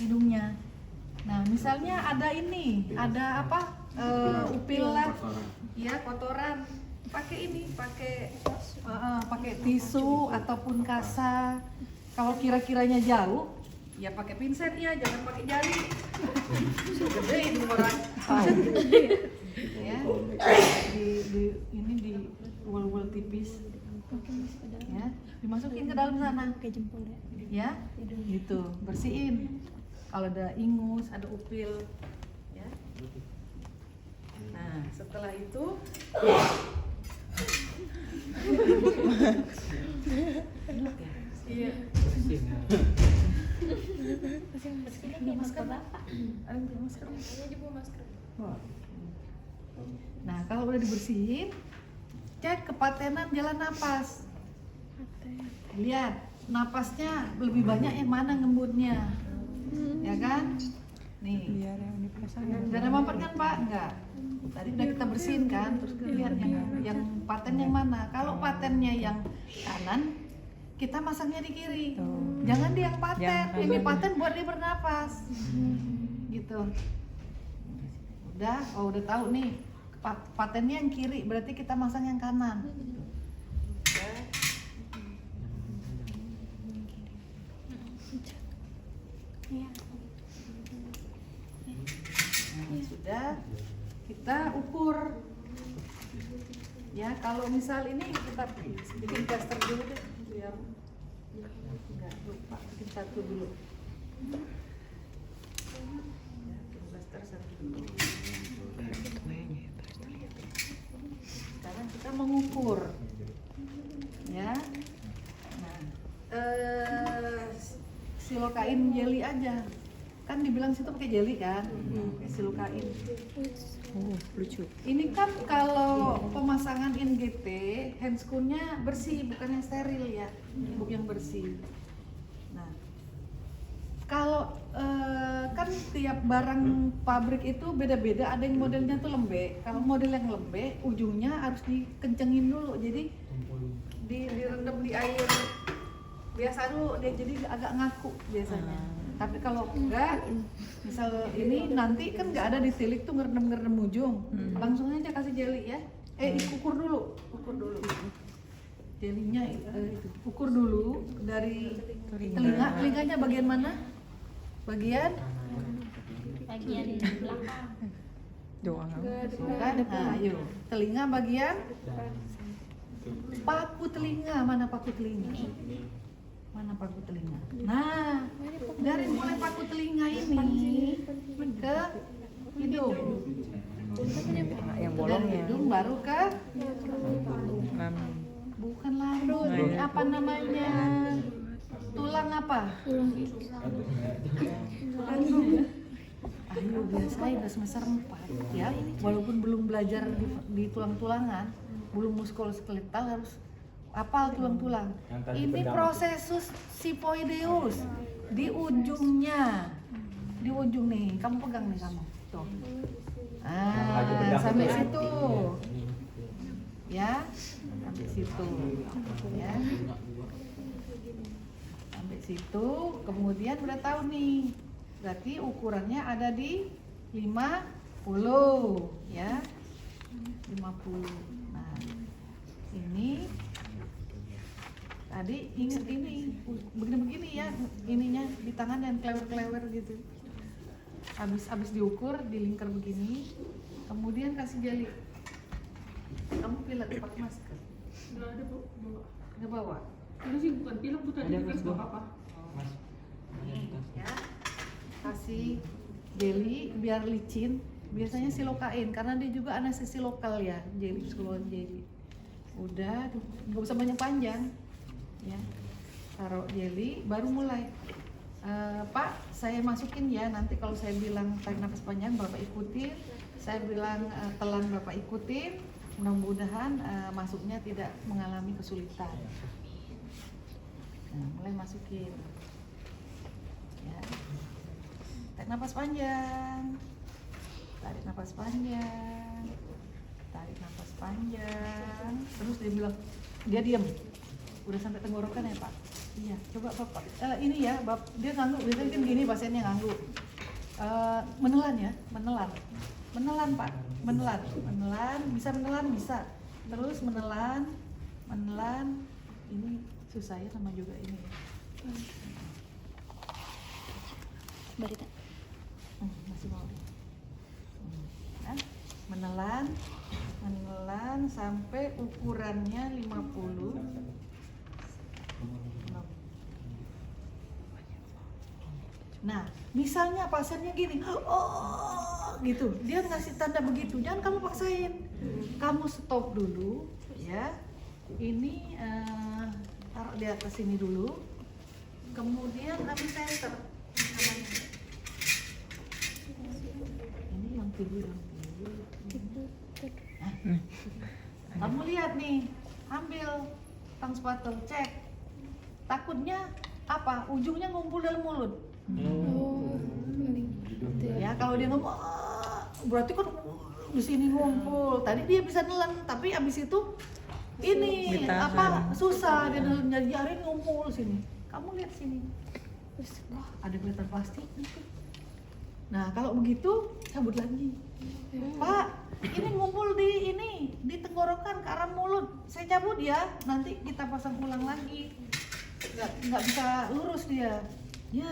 hidungnya. Nah, misalnya ada ini, ada apa? Upil lah, ya kotoran. Pakai ini, pakai tisu ataupun kasa. Kalau kira-kiranya jauh, ya pakai pinset ya, jangan pakai jari. Gede ini orang. Ya, ini di wol tipis. Ya, dimasukin ke dalam sana. Pakai jempol Ya, gitu, bersihin. Kalau ada ingus, ada upil, ya. Nah, setelah itu, iya. Masker Bapak. Ada masker. Masker. Nah, kalau udah dibersihin, cek kepatenan jalan napas. Lihat, napasnya lebih banyak yang mana ngembutnya, ya kan? Nih. Biar yang dipasang. Gak ada mampet kan Pak? Enggak. Tadi udah kita bersihin kan, terus kita lihat yang paten yang mana. Kalau patennya yang kanan, kita masangnya di kiri. Jangan di yang paten. Ini paten buat dia bernapas. Gitu. Udah tahu nih. Patennya yang kiri, berarti kita masang yang kanan. Nah, sudah, kita ukur. Ya, kalau misal ini kita bikin plaster dulu deh, biar nggak lupa. Bikin satu dulu. Ya, bikin plaster satu dulu. Sekarang kita mengukur, ya. Nah, silokain jelly aja. Kan dibilang situ pakai jelly kan, silokain. Oh, lucu. Ini kan kalau pemasangan NGT, handscoon-nya bersih, bukan yang steril ya, bukan yang bersih. Nah, kalau kan tiap barang pabrik itu beda-beda, ada yang modelnya tuh lembek. Kalau model yang lembek, ujungnya harus dikencengin dulu, jadi direndam di air biasa dulu, dia jadi agak ngaku biasanya. Tapi kalau enggak, misal ini nanti kan nggak ada ditilik tuh ngerendam ujung, langsung aja kasih jelly ya. Ukur dulu. Jelinya ukur dulu dari telinganya bagian mana? Bagian belakang. Doang. bukan? Nah, yuk. Telinga bagian paku telinga, mana paku telinga? Mana paku telinga? Nah, dari mulai paku telinga ini ke hidung. Yang bolongnya. Hidung baru ke Lambung. bukan lambung. Ini apa namanya? Tulang apa? Ayo biasain udah semester 4 ya. Walaupun belum belajar di tulang-tulangan, belum muskuloskeletal harus apal tulang-tulang. Ini prosesus sifoideus di ujungnya, di ujung nih. Kamu pegang nih kamu, tuh. Sampai situ, ya, sampai situ, ya, sampai situ. Kemudian udah tahu nih, berarti ukurannya ada di 50, ya, 50. Nah, ini. Tadi ingat ini begini-begini ya, ininya di tangan dan klewer-klewer gitu. Habis diukur, dilingkar begini, kemudian kasih jeli. Kamu pilek pakai masker? Nggak ada Bu, bawa. Nggak bawa? Ini sih bukan pilek, Bu, tadi dikasih bawa apa? Ya, kasih jeli biar licin. Biasanya silokain karena dia juga anestesi lokal ya, jeli keluar jeli. Udah, nggak usah banyak panjang. Ya, taruh jeli, baru mulai. Pak, saya masukin ya. Nanti kalau saya bilang tarik nafas panjang, Bapak ikutin. Saya bilang telan, Bapak ikutin. Mudah-mudahan masuknya tidak mengalami kesulitan. Nah, mulai masukin. Ya. Tarik nafas panjang. Tarik nafas panjang. Tarik nafas panjang. Terus dia bilang, dia diam. Udah sampai tenggorokan ya Pak? Iya, coba Bapak. Ini ya, dia nganggu. Biasanya kan gini pasiennya nganggu. Menelan ya, menelan Pak, menelan, bisa menelan bisa. Terus menelan. Ini susah ya sama juga ini. Barita. Masih mau. Nah, menelan sampai ukurannya 50. Nah, misalnya pasiennya gini, oh gitu, dia ngasih tanda begitu, jangan kamu paksain, kamu stop dulu, ya. Ini taruh di atas sini dulu, kemudian ambil senter. Ini yang tidur. Nah, kamu lihat nih, ambil tang sepatu, cek. Takutnya apa? Ujungnya ngumpul dalam mulut. Oh, Ya kalau dia ngomong berarti kan di sini ngumpul. Tadi dia bisa nelan, tapi abis itu ini Ditahan. apa susah dia nyari ngumpul sini. Kamu lihat sini. Wah, ada kelihatan plastik gitu. Nah, kalau begitu cabut lagi. Pak, ini ngumpul di tenggorokan ke arah mulut. Saya cabut ya, nanti kita pasang ulang lagi. Nggak bisa lurus dia. Ya,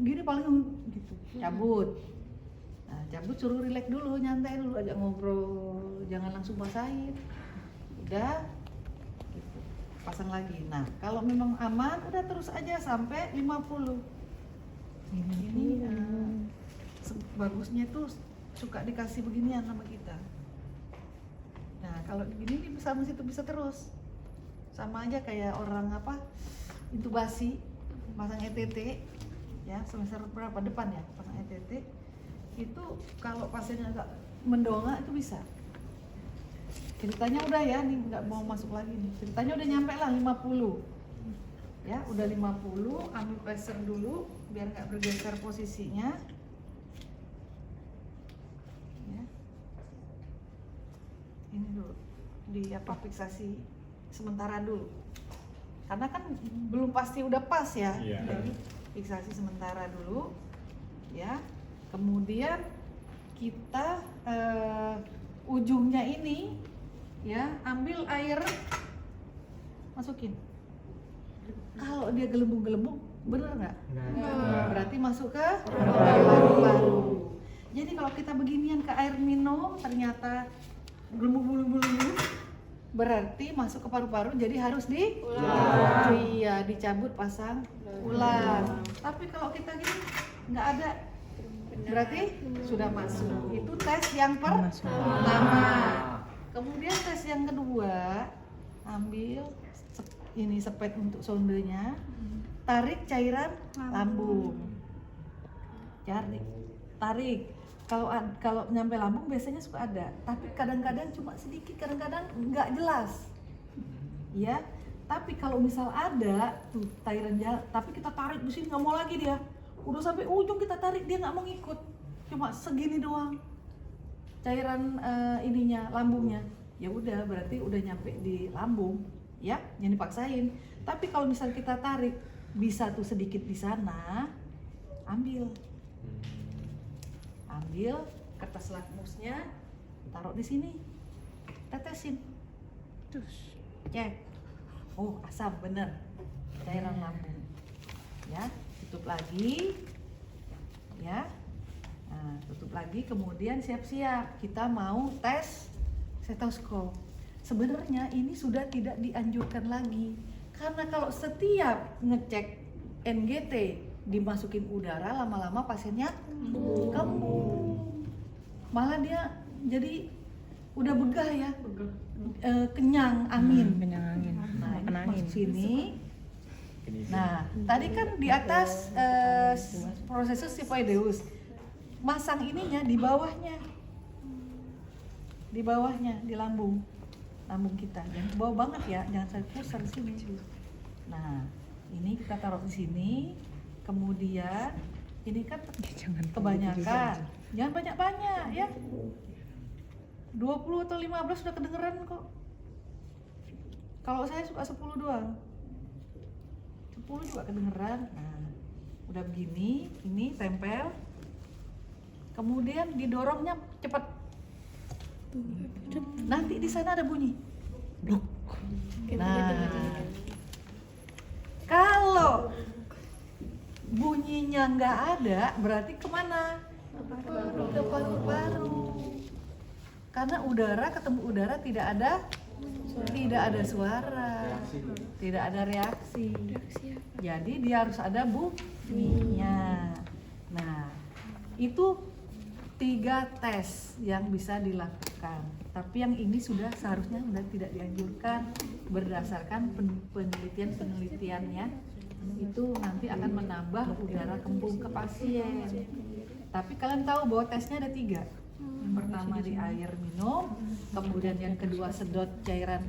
gini paling gitu. Cabut. Nah, cabut suruh rileks dulu, nyantai dulu, ajak ngobrol, jangan langsung pasain. Udah, gitu. Pasang lagi. Nah, kalau memang aman, udah terus aja sampai 50. Ini bagusnya tuh suka dikasih beginian sama kita. Nah, kalau begini bisa bisa terus. Sama aja kayak orang apa? Intubasi, pasang ETT. Ya, semester berapa depan ya pasang ETT itu kalau pasiennya agak mendongak itu bisa. Ceritanya udah ya, nih nggak mau masuk lagi nih. Ceritanya udah nyampe lah 50. Ya, udah 50, ambil pressure dulu biar nggak bergeser posisinya. Ya. Ini dulu di apa fiksasi sementara dulu. Karena kan belum pasti udah pas ya. Iya. Jadi fiksasi sementara dulu, ya. Kemudian kita ujungnya ini, ya, ambil air, masukin. Kalau dia gelembung-gelembung, bener nggak? Berarti masuk ke paru-paru. Jadi kalau kita beginian ke air minum, ternyata gelembung-gelembung, berarti masuk ke paru-paru, jadi harus iya, dicabut, pasang ulang. Tapi kalau kita gini nggak ada, berarti sudah masuk. Itu tes yang pertama. Kemudian tes yang kedua, ambil ini sepet untuk sondenya, tarik cairan lambung, tarik. Kalau nyampe lambung biasanya suka ada, tapi kadang-kadang cuma sedikit, kadang-kadang nggak jelas, ya. Tapi kalau misal ada tuh cairan jalan, tapi kita tarik di sini nggak mau lagi dia, udah sampai ujung kita tarik dia nggak mau ngikut, cuma segini doang cairan ininya lambungnya, ya udah berarti udah nyampe di lambung, ya, jangan dipaksain. Tapi kalau misal kita tarik bisa tuh sedikit di sana, ambil kertas lakmusnya, taruh di sini, tetesin, terus cek, oh asam bener, cairan lambung, ya, tutup lagi, ya, nah, tutup lagi, kemudian siap-siap kita mau tes stetoskop. Sebenarnya ini sudah tidak dianjurkan lagi, karena kalau setiap ngecek NGT dimasukin udara, lama-lama pasiennya kembung, malah dia jadi udah begah ya, kenyang angin. Kenyang angin. Nah, ini Makan angin. masuk sini. Nah, tadi kan di atas prosesus sifoideus, masang ininya di bawahnya, di lambung kita, jangan ke bawah banget ya, jangan sampai pusar di sini. Nah, ini kita taruh di sini, kemudian ini kan Jangan kebanyakan, jangan banyak-banyak ya, 20 atau 15 sudah kedengeran kok. Kalau saya suka 10 doang. 10 juga kedengeran. Nah, udah begini, ini tempel. Kemudian didorongnya cepat. Nanti di sana ada bunyi. Bluk. Nah, kalau bunyinya nggak ada, berarti kemana? Ke paru-paru. Karena udara ketemu udara tidak ada suara, tidak ada reaksi. Jadi dia harus ada bunyinya. Nah, itu 3 tes yang bisa dilakukan. Tapi yang ini seharusnya sudah tidak dianjurkan berdasarkan penelitian-penelitiannya. Itu nanti akan menambah udara kembung ke pasien. Tapi kalian tahu bahwa tesnya ada 3. Yang pertama di air minum, kemudian yang kedua sedot cairan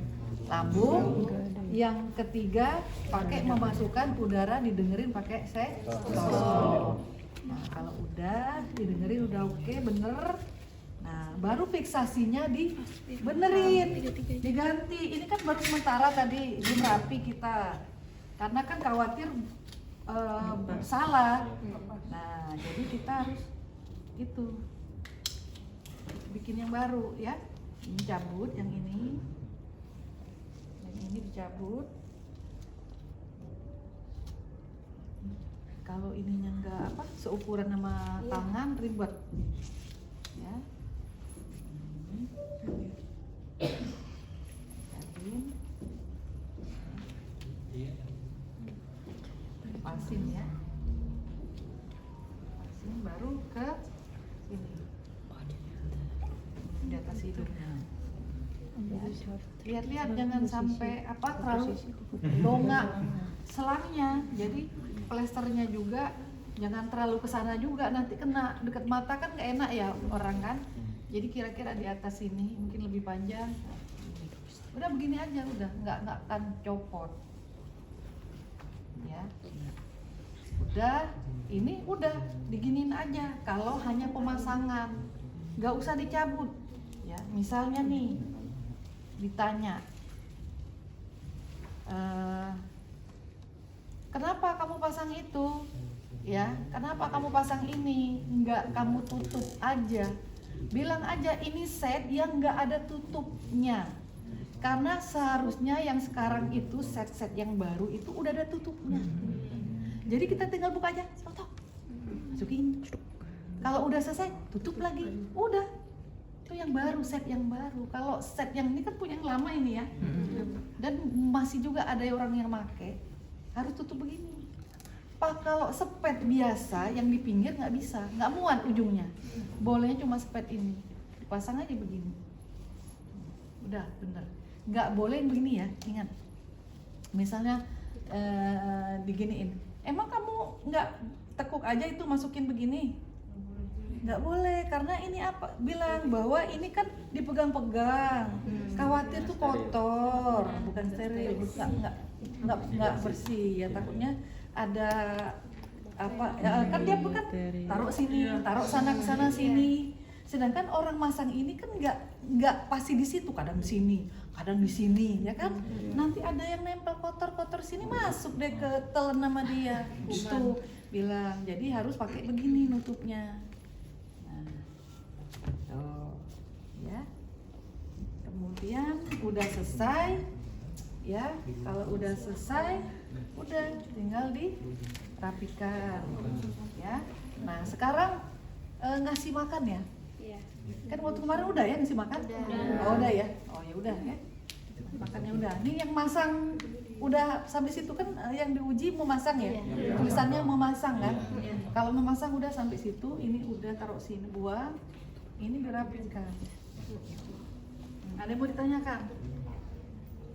lambung, yang ketiga pakai memasukkan udara didengerin pakai stetoskop. Nah, kalau udah didengerin udah oke, bener. Nah, baru fiksasinya dibenerin, diganti. Ini kan baru sementara tadi di Merapi kita, karena kan khawatir salah. Nah, jadi kita harus itu bikin yang baru ya. Ini cabut yang ini dicabut. Kalau ininya enggak seukuran sama tangan ribet ya. Pasin ya, pasin baru ke sini di atas hidungnya. Lihat-lihat jangan sampai terlalu dongak selangnya. Jadi plesternya juga jangan terlalu kesana juga, nanti kena dekat mata kan nggak enak ya orang kan. Jadi kira-kira di atas sini mungkin lebih panjang. Udah begini aja, udah nggak akan copot ya. Udah, ini udah diginiin aja. Kalau hanya pemasangan nggak usah dicabut ya. Misalnya nih ditanya, kenapa kamu pasang itu ya, kenapa kamu pasang ini, nggak kamu tutup aja, bilang aja ini set yang nggak ada tutupnya, karena seharusnya yang sekarang itu set-set yang baru itu udah ada tutupnya. Jadi kita tinggal buka aja, masukin, kalau udah selesai tutup lagi, udah. Itu yang baru, set yang baru. Kalau set yang ini kan punya yang lama ini ya, dan masih juga ada orang yang make, harus tutup begini. Kalau sepet biasa yang di pinggir nggak bisa, nggak muat ujungnya, bolehnya cuma sepet ini, dipasang aja begini. Udah bener, nggak boleh yang begini ya, ingat. Misalnya diginiin, emang kamu nggak tekuk aja itu masukin begini? Nggak boleh, karena ini bilang bahwa ini kan dipegang-pegang, khawatir tuh kotor, bukan steril, nggak bersih ya, takutnya ada kan dia kan taruh sini, taruh sana ke sana sini. Sedangkan orang masang ini kan nggak pasti di situ, kadang di sini, kadang di sini ya kan. Nanti ada yang nempel kotor sini, masuk deh ke telan sama dia. Itu bilang, jadi harus pakai begini nutupnya. Ya, kemudian udah selesai ya. Kalau udah selesai, udah tinggal dirapikan ya. Nah sekarang ngasih makan ya. Kan waktu kemarin udah ya ngasih makan. Oh udah ya. Oh ya udah ya. Makannya udah. Nih yang masang udah sampai situ kan, yang diuji memasang ya. Tulisannya memasang kan. Kalau memasang udah sampai situ, ini udah taruh sini, buang. Ini dirapikan. Ada yang mau ditanyakan?